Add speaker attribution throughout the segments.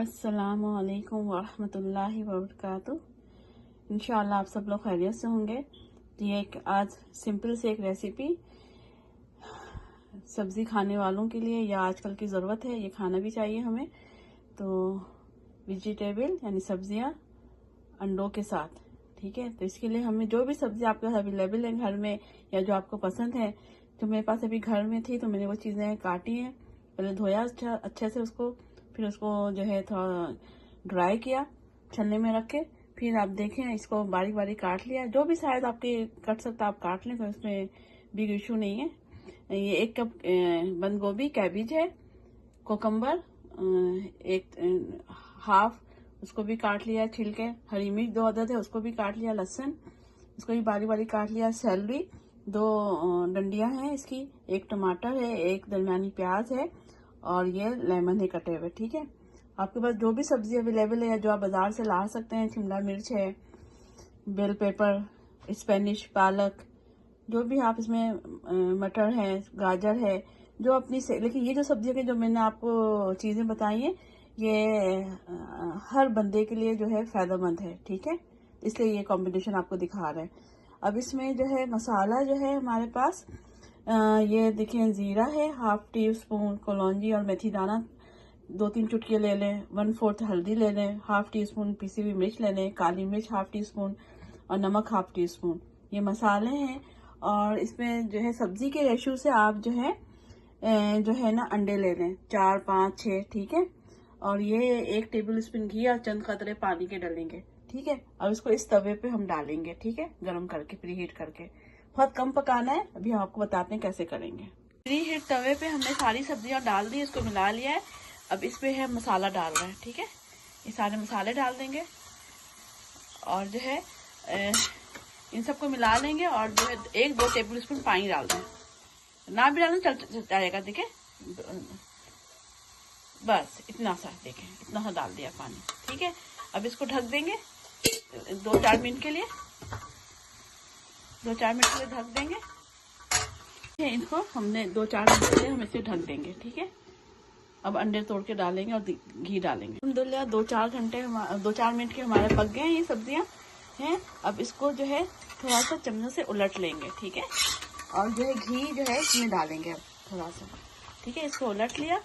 Speaker 1: अस्सलामुअलैकुम वरहमतुल्लाहि वबरकातुहू। इंशाअल्लाह आप सब लोग खैरियत से होंगे। तो ये एक आज सिंपल से एक रेसिपी सब्ज़ी खाने वालों के लिए या आजकल की ज़रूरत है, ये खाना भी चाहिए हमें। तो वेजिटेबल यानी सब्जियां अंडों के साथ, ठीक है। तो इसके लिए हमें जो भी सब्जी आपके पास अवेलेबल है घर में या जो आपको पसंद है, तो मेरे पास अभी घर में थी तो मैंने वो चीज़ें काटी हैं। पहले धोया अच्छे से उसको, फिर उसको जो है थोड़ा ड्राई किया छन्ने में रख के, फिर आप देखें इसको बारीक बारीक काट लिया। जो भी शायद आपके कट सकता आप काट लें, तो इसमें बिग इशू नहीं है। ये 1 कप बंद गोभी, कैबिज है, कोकम्बर एक हाफ उसको भी काट लिया छिल के, हरी मिर्च 2 अदद है उसको भी काट लिया, लहसुन उसको भी बारीक बारीक काट लिया, सैलरी 2 डंडियां हैं इसकी, 1 टमाटर है, 1 दरमियानी प्याज है और ये लेमन है कटे हुए, ठीक है। आपके पास जो भी सब्जी अवेलेबल है या जो आप बाजार से ला सकते हैं, शिमला मिर्च है, बेल पेपर, स्पेनिश, पालक, जो भी आप इसमें मटर है, गाजर है, जो अपनी से। लेकिन ये जो सब्जियों के जो मैंने आपको चीज़ें बताई हैं, ये हर बंदे के लिए जो है फ़ायदेमंद है, ठीक है। इसलिए ये कॉम्बिनेशन आपको दिखा रहे हैं। अब इसमें जो है मसाला जो है हमारे पास, ये देखिए जीरा है, हाफ टी स्पून कलौंजी और मेथी दाना 2-3 चुटकी ले लें, 1/4 हल्दी ले लें, हाफ टी स्पून पिसी हुई मिर्च ले लें, काली मिर्च हाफ टी स्पून और नमक हाफ टी स्पून। ये मसाले हैं। और इसमें जो है सब्जी के रेशो से आप जो है ना अंडे ले लें, 4, 5, 6, ठीक है। और ये 1 टेबल स्पून घी और चंद कतरे पानी के डालेंगे, ठीक है। और इसको इस तवे पे हम डालेंगे, ठीक है, गरम करके प्रीहीट करके। बहुत कम पकाना है, अभी हम आपको बताते हैं कैसे करेंगे। प्रीहीट तवे पे हमने सारी सब्जियां डाल दी, इसको मिला लिया है। अब इस पे है मसाला डाल रहे हैं, ठीक है। ये सारे मसाले डाल देंगे और जो है इन सबको मिला लेंगे और जो है 1-2 टेबल स्पून पानी डाल दें, ना भी डालें चल जाएगा, देखें बस इतना सा, देखें इतना सा डाल दिया पानी, ठीक है। अब इसको ढक देंगे 2-4 मिनट के लिए, 2-4 मिनट के लिए ढक देंगे। इनको हमने 2-4 मिनट के लिए हम इसे ढक देंगे, ठीक है। अब अंडे तोड़ के डालेंगे और घी डालेंगे। अल्हम्दुलिल्लाह 2-4 मिनट के हमारे पक गए हैं ये सब्जियां हैं। अब इसको जो है थोड़ा सा चम्मच से उलट लेंगे, ठीक है। और जो है घी जो है इसमें डालेंगे अब थोड़ा सा, ठीक है। इसको उलट लिया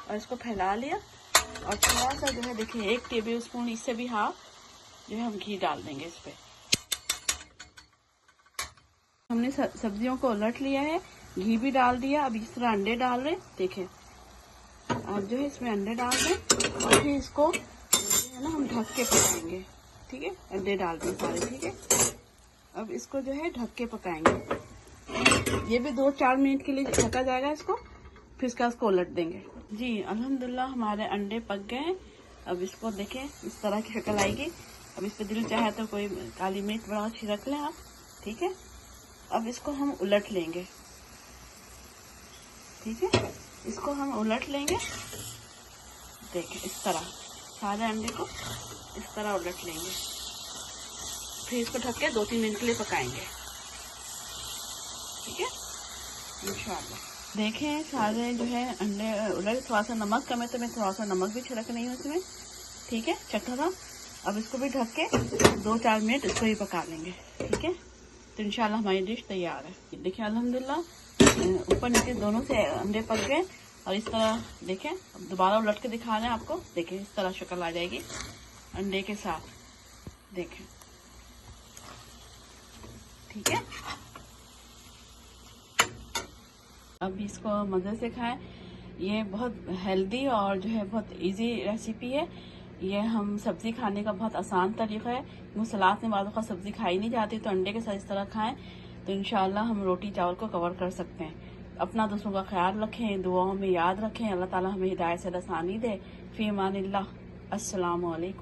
Speaker 1: और इसको फैला लिया और थोड़ा सा जो है देखिए 1 टेबल स्पून इससे भी हाफ जो है हम घी डाल देंगे इस पे। हमने सब्जियों को उलट लिया है, घी भी डाल दिया। अब इस तरह अंडे डाल रहे, देखें आप जो है इसमें अंडे डाल दें और फिर इसको है ना हम ढक के पकाएंगे, ठीक है। अंडे डाल दें सारे, ठीक है। अब इसको जो है ढक के पकाएंगे, ये भी 2-4 मिनट के लिए ढका जाएगा इसको, फिर इसको उलट देंगे। जी अल्हम्दुलिल्लाह हमारे अंडे पक गए हैं। अब इसको देखें इस तरह की शक्ल आएगी। अब इस पर दिल चाहे तो कोई काली मिर्च बड़ा छिड़क लें आप, ठीक है। अब इसको हम उलट लेंगे, ठीक है। इसको हम उलट लेंगे, देखें इस तरह सारे अंडे को इस तरह उलट लेंगे, फिर इसको ढक के 2-3 मिनट के लिए पकाएंगे, ठीक है इंशाल्लाह। देखें सारे जो है अंडे उलट, थोड़ा सा नमक कम है तो मैं थोड़ा सा नमक भी छिड़क रही हूँ इसमें, ठीक है, चटोरा। अब इसको भी ढक के 2-4 मिनट इसको ही पका लेंगे, ठीक है। तो इंशाल्लाह हमारी डिश तैयार है। देखिए अल्हम्दुलिल्लाह ऊपर नीचे दोनों से अंडे पक गए। और इस तरह देखें, अब दोबारा उलट के दिखा रहे हैं आपको, देखें इस तरह शक्ल आ जाएगी अंडे के साथ, देखें, ठीक है। अब इसको मज़े से खाएं। ये बहुत हेल्दी और जो है बहुत इजी रेसिपी है। ये हम सब्ज़ी खाने का बहुत आसान तरीका है। वो सलाद में बाज़ सब्ज़ी खाई नहीं जाती, तो अंडे के साथ इस तरह खाएं तो इंशाल्लाह हम रोटी चावल को कवर कर सकते हैं। अपना दूसरों का ख्याल रखें, दुआओं में याद रखें। अल्लाह ताला हमें हिदायत से आसानी दे। फ़ी अमानिल्लाह। अस्सलामु अलैकुम।